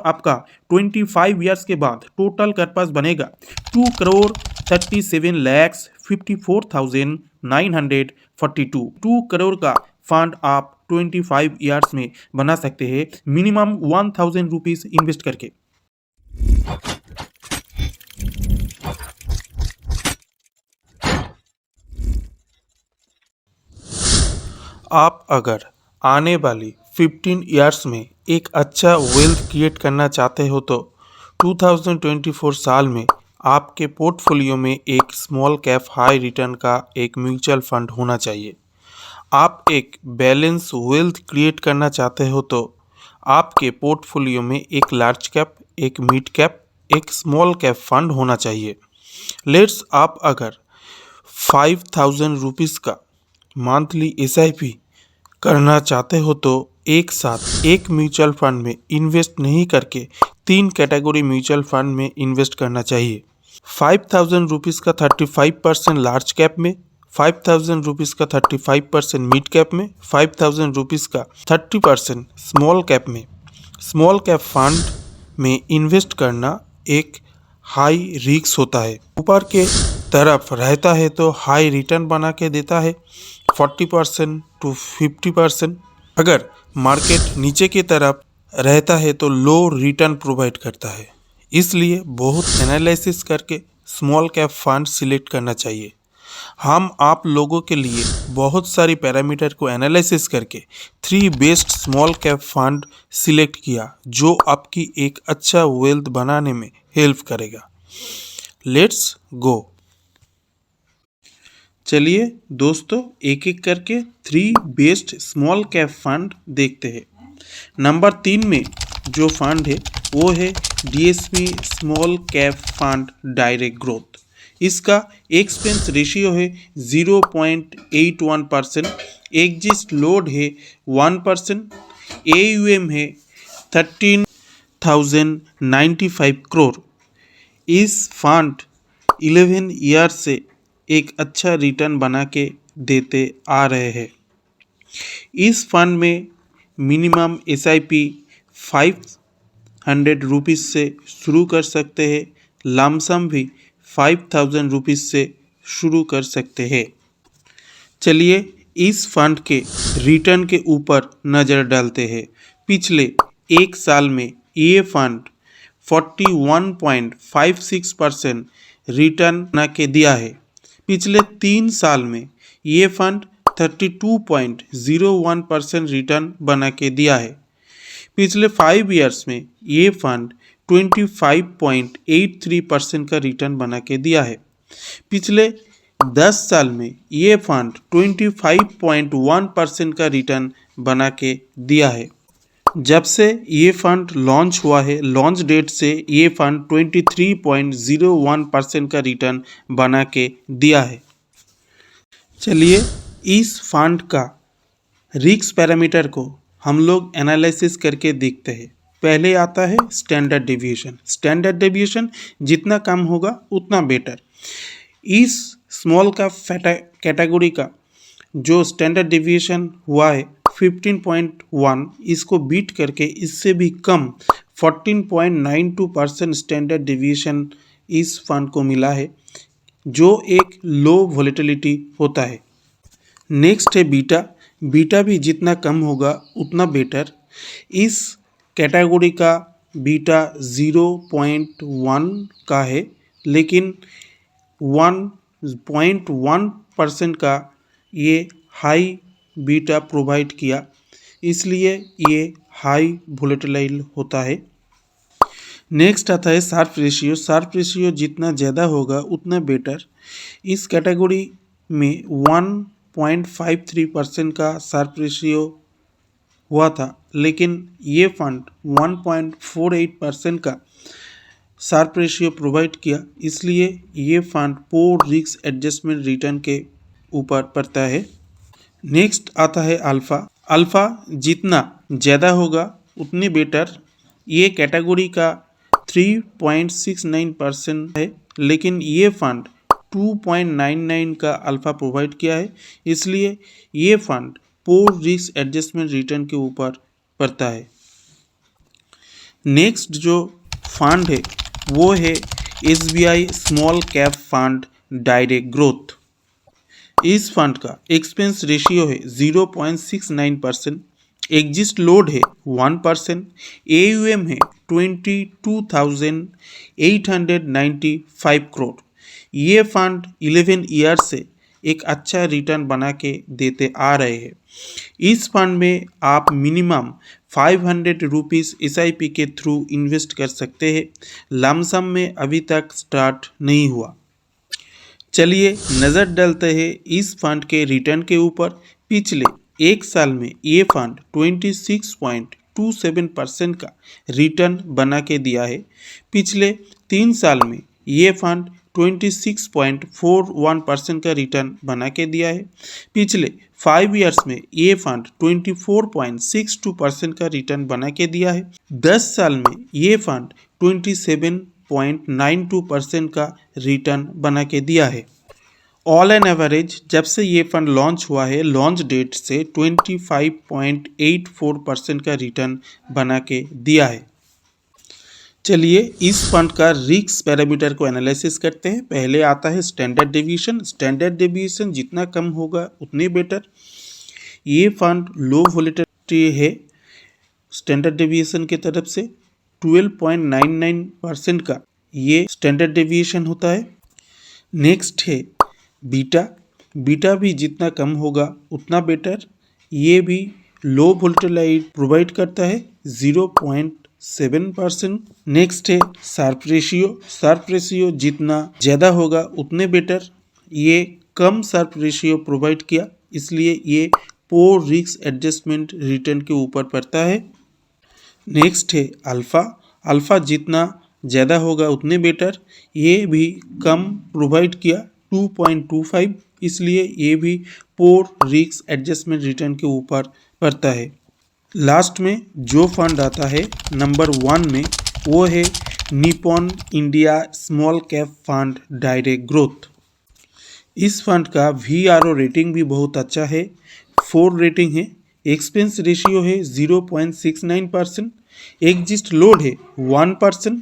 आपका 25 ईयर्स के बाद टोटल कर्पस बनेगा 2,37,54,942। 2 करोड़ का फंड आप 25 ईयर्स में बना सकते हैं मिनिमम 1,000 रुपीज इन्वेस्ट करके। आप अगर आने वाली 15 ईयर्स में एक अच्छा वेल्थ क्रिएट करना चाहते हो तो 2024 साल में आपके पोर्टफोलियो में एक स्मॉल कैप हाई रिटर्न का एक म्यूचुअल फंड होना चाहिए। आप एक बैलेंस वेल्थ क्रिएट करना चाहते हो तो आपके पोर्टफोलियो में एक लार्ज कैप, एक मिड कैप, एक स्मॉल कैप फंड होना चाहिए। लेट्स आप अगर 5,000 रुपीज़ का मंथली SIP करना चाहते हो तो एक साथ एक म्यूचुअल फंड में इन्वेस्ट नहीं करके 3 कैटेगरी म्यूचुअल फंड में इन्वेस्ट करना चाहिए। 5,000 रुपीज़ का 35% लार्ज कैप में, 5,000 रुपीज़ का 35% मिड कैप में, 5,000 रुपीज़ का 30% स्मॉल कैप में। स्मॉल कैप फंड में इन्वेस्ट करना एक हाई रिस्क होता है। ऊपर के तरफ रहता है तो हाई रिटर्न बना के देता है 40% to 50%। अगर मार्केट नीचे की तरफ रहता है तो लो रिटर्न प्रोवाइड करता है। इसलिए बहुत एनालिसिस करके स्मॉल कैप फंड सिलेक्ट करना चाहिए। हम आप लोगों के लिए बहुत सारी पैरामीटर को एनालिसिस करके 3 best small cap fund select किया जो आपकी एक अच्छा वेल्थ बनाने में हेल्प करेगा। Let's go. चलिए दोस्तों एक एक करके 3 बेस्ट स्मॉल कैप फंड देखते हैं। नंबर 3 में जो फंड है वो है DSP small cap fund direct growth. इसका एक्सपेंस रेशियो है 0.81%, एग्जिस्ट लोड है 1%, AUM है 13,095 करोड़। इस फंड 11 ईयर से एक अच्छा रिटर्न बना के देते आ रहे हैं। इस फंड में मिनिमम SIP 500 रुपीज़ से शुरू कर सकते हैं, लमसम भी 5,000 रुपीज़ से शुरू कर सकते हैं। चलिए इस फंड के रिटर्न के ऊपर नज़र डालते हैं। पिछले एक साल में ये फंड 41.56% रिटर्न बना के दिया है। पिछले 3 साल में ये फंड 32.01% रिटर्न बना के दिया है। पिछले 5 ईयर्स में ये फंड 25.83% का रिटर्न बना के दिया है। पिछले 10 साल में ये फंड 25.1% का रिटर्न बना के दिया है। जब से ये फंड लॉन्च हुआ है, लॉन्च डेट से ये फंड 23.01% का रिटर्न बना के दिया है। चलिए इस फंड का रिस्क पैरामीटर को हम लोग एनालिसिस करके देखते हैं। पहले आता है स्टैंडर्ड डेविएशन। स्टैंडर्ड डेविएशन जितना कम होगा उतना बेटर। इस स्मॉल कैप कैटेगरी का जो स्टैंडर्ड डेविएशन हुआ है 15.1, इसको बीट करके इससे भी कम 14.92% स्टैंडर्ड डेविएशन इस फंड को मिला है जो एक लो वोलेटिलिटी होता है। नेक्स्ट है बीटा। बीटा भी जितना कम होगा उतना बेटर। इस कैटेगरी का बीटा 0.1 का है, लेकिन 1.1% का ये हाई बीटा प्रोवाइड किया, इसलिए ये हाई वोलेटाइल होता है। नेक्स्ट आता है शार्प रेशियो। शार्प रेशियो जितना ज़्यादा होगा उतना बेटर। इस कैटेगरी में 1.53% का शार्प रेशियो हुआ था, लेकिन ये फंड 1.48% का शार्प रेशियो प्रोवाइड किया, इसलिए ये फंड पोर रिस्क एडजस्टमेंट रिटर्न के ऊपर पड़ता है। नेक्स्ट आता है अल्फ़ा। अल्फ़ा जितना ज़्यादा होगा उतनी बेटर। ये कैटेगरी का 3.69% है, लेकिन ये फंड 2.99 का अल्फ़ा प्रोवाइड किया है, इसलिए ये फंड पोर रिस्क एडजस्टमेंट रिटर्न के ऊपर पड़ता है। नेक्स्ट जो फंड है वो है SBI small cap fund direct growth. इस फंड का एक्सपेंस रेशियो है 0.69%, एग्जिस्ट लोड है 1%, AUM है 22,895 करोड़। ये फंड 11 ईयर से एक अच्छा रिटर्न बना के देते आ रहे हैं। इस फंड में आप मिनिमम 500 रुपीज़ SIP के थ्रू इन्वेस्ट कर सकते हैं। लमसम में अभी तक स्टार्ट नहीं हुआ। चलिए नज़र डालते हैं इस फंड के रिटर्न के ऊपर। पिछले एक साल में ये फंड 26.27% का रिटर्न बना के दिया है। पिछले 3 साल में ये फंड 26.41% का रिटर्न बना के दिया है। पिछले 5 ईयर्स में ये फंड 24.62% का रिटर्न बना के दिया है। 10 साल में ये फंड 27.92% का रिटर्न बना के दिया है। ऑल एन एवरेज जब से ये फंड लॉन्च हुआ है, लॉन्च डेट से 25.84% का रिटर्न बना के दिया है। चलिए इस फंड का रिस्क पैरामीटर को एनालिसिस करते हैं। पहले आता है स्टैंडर्ड डेविएशन। स्टैंडर्ड डेविएशन जितना कम होगा उतने बेटर। ये फंड लो वोलेटिलिटी है स्टैंडर्ड डेविएशन की तरफ से। 12.99% का ये स्टैंडर्ड डेविएशन होता है। नेक्स्ट है बीटा। बीटा भी जितना कम होगा उतना बेटर। ये भी लो वोलेटिलिटी प्रोवाइड करता है 0.7%। नेक्स्ट है शार्प रेशियो। शार्प रेशियो जितना ज़्यादा होगा उतने बेटर। ये कम शार्प रेशियो प्रोवाइड किया, इसलिए ये पोर रिस्क एडजस्टमेंट रिटर्न के ऊपर पड़ता है। नेक्स्ट है अल्फ़ा। अल्फ़ा जितना ज़्यादा होगा उतने बेटर। ये भी कम प्रोवाइड किया 2.25, इसलिए ये भी पोर रिस्क एडजस्टमेंट रिटर्न के ऊपर पड़ता है। लास्ट में जो फंड आता है नंबर 1 में, वो है Nippon India small cap fund direct growth. इस फंड का VRO रेटिंग भी बहुत अच्छा है, 4 रेटिंग है। एक्सपेंस रेशियो है 0.69%, एग्जिस्ट लोड है 1%,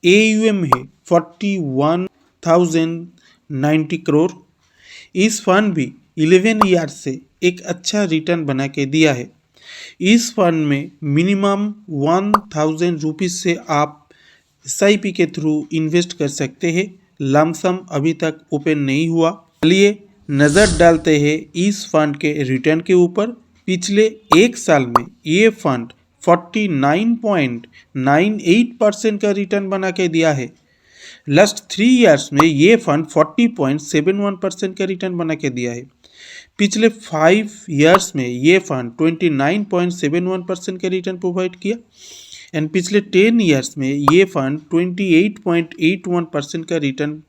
AUM है 41,090 करोड़। इस फंड भी 11 ईयर से एक अच्छा रिटर्न बना के दिया है। इस फंड में मिनिमम 1,000 रुपीज़ से आप SIP के थ्रू इन्वेस्ट कर सकते हैं। लमसम अभी तक ओपन नहीं हुआ। चलिए नज़र डालते हैं इस फंड के रिटर्न के ऊपर। पिछले एक साल में ये फंड 49.98% का रिटर्न बना के दिया है। लास्ट 3 ईयर्स में ये फंड 40.71% का रिटर्न बना के दिया है। पिछले 5 ईयर्स में ये फंड 29.71% का रिटर्न प्रोवाइड किया। एंड पिछले 10 ईयर्स में ये फंड 28.81% का रिटर्न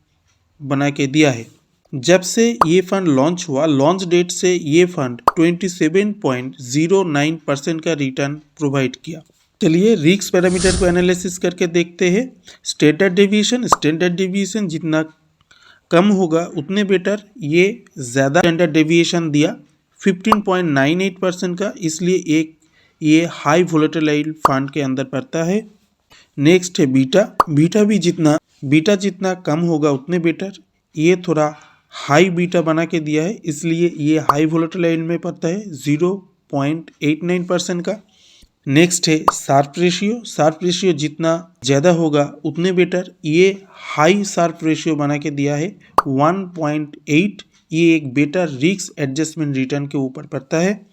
बना के दिया है। जब से ये फंड लॉन्च हुआ, लॉन्च डेट से ये फंड 27.09% का रिटर्न प्रोवाइड किया। चलिए रिस्क पैरामीटर को एनालिसिस करके देखते हैं। Standard deviation. स्टैंडर्ड डेविएशन जितना कम होगा उतने बेटर। ये ज़्यादा स्टैंडर्ड डेविएशन दिया 15.98% का, इसलिए ये हाई वोलेटाइल फंड के अंदर पड़ता है। नेक्स्ट है बीटा। बीटा जितना कम होगा उतने बेटर। ये थोड़ा हाई बीटा बना के दिया है, इसलिए ये हाई वोलेटाइल में पड़ता है 0.89% का। नेक्स्ट है शार्प रेशियो। शार्प रेशियो जितना ज़्यादा होगा उतने बेटर। ये हाई शार्प रेशियो बना के दिया है 1.8। ये एक बेटर रिस्क एडजस्टमेंट रिटर्न के ऊपर पड़ता है।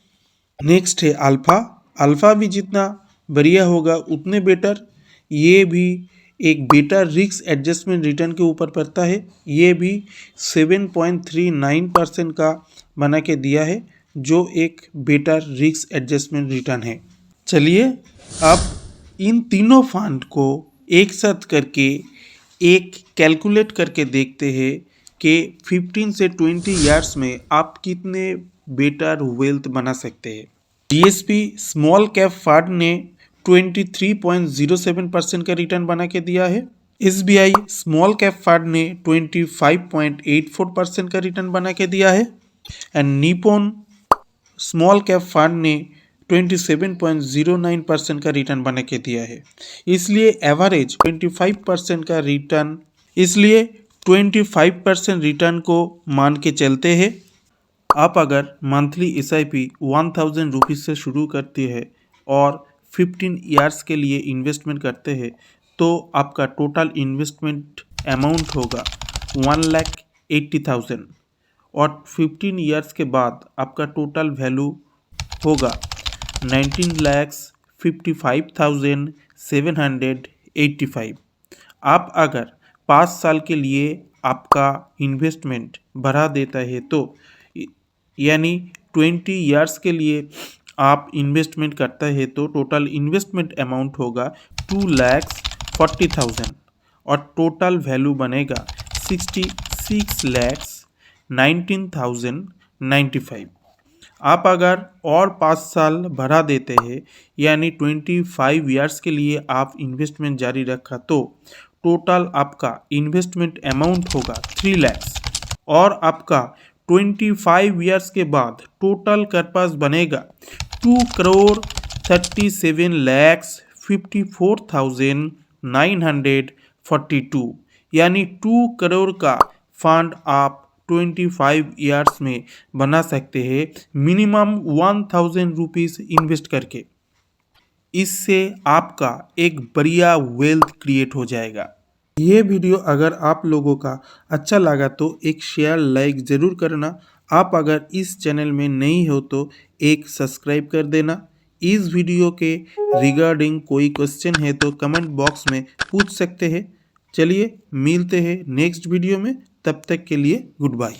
नेक्स्ट है अल्फ़ा। अल्फ़ा भी जितना बढ़िया होगा उतने बेटर। ये भी एक बेटर रिस्क एडजस्टमेंट रिटर्न के ऊपर पड़ता है। ये भी 7.39% का बना के दिया है, जो एक बेटर रिस्क एडजस्टमेंट रिटर्न है। चलिए अब इन तीनों फंड को एक साथ करके एक कैलकुलेट करके देखते हैं कि 15 से 20 ईयर्स में आप कितने बेटर वेल्थ बना सकते हैं। DSP स्मॉल कैप फंड ने 23.07% का रिटर्न बना के दिया है। SBI स्मॉल कैप फंड ने 25.84% का रिटर्न बना के दिया है। And Nippon small cap fund ने 27.09% का रिटर्न बना के दिया है। इसलिए एवरेज 25% रिटर्न को मान के चलते हैं। आप अगर मंथली SIP 1000 रुपीज़ से शुरू करती है और 15 ईयर्स के लिए इन्वेस्टमेंट करते हैं तो आपका टोटल इन्वेस्टमेंट अमाउंट होगा 1,80,000 और 15 ईयर्स के बाद आपका टोटल वैल्यू होगा 19,55,785। आप अगर 5 साल के लिए आपका इन्वेस्टमेंट बढ़ा देता है तो यानी 20 ईयर्स के लिए आप इन्वेस्टमेंट करता है तो टोटल इन्वेस्टमेंट अमाउंट होगा 2,40,000 और टोटल वैल्यू बनेगा 66,19,095। आप अगर और 5 साल बढ़ा देते हैं यानी 25 ईयर्स के लिए आप इन्वेस्टमेंट जारी रखा तो टोटल आपका इन्वेस्टमेंट अमाउंट होगा 3 लाख और आपका 25 ईयर्स के बाद टोटल कर्पस बनेगा 2,37,54,942 यानी 2 करोड़ का फंड आप 25 ईयर्स में बना सकते हैं मिनिमम 1000 रुपीज़ इन्वेस्ट करके। इससे आपका एक बढ़िया वेल्थ क्रिएट हो जाएगा। ये वीडियो अगर आप लोगों का अच्छा लगा तो एक शेयर लाइक ज़रूर करना। आप अगर इस चैनल में नहीं हो तो एक सब्सक्राइब कर देना। इस वीडियो के रिगार्डिंग कोई क्वेश्चन है तो कमेंट बॉक्स में पूछ सकते हैं। चलिए मिलते हैं नेक्स्ट वीडियो में, तब तक के लिए गुड बाय।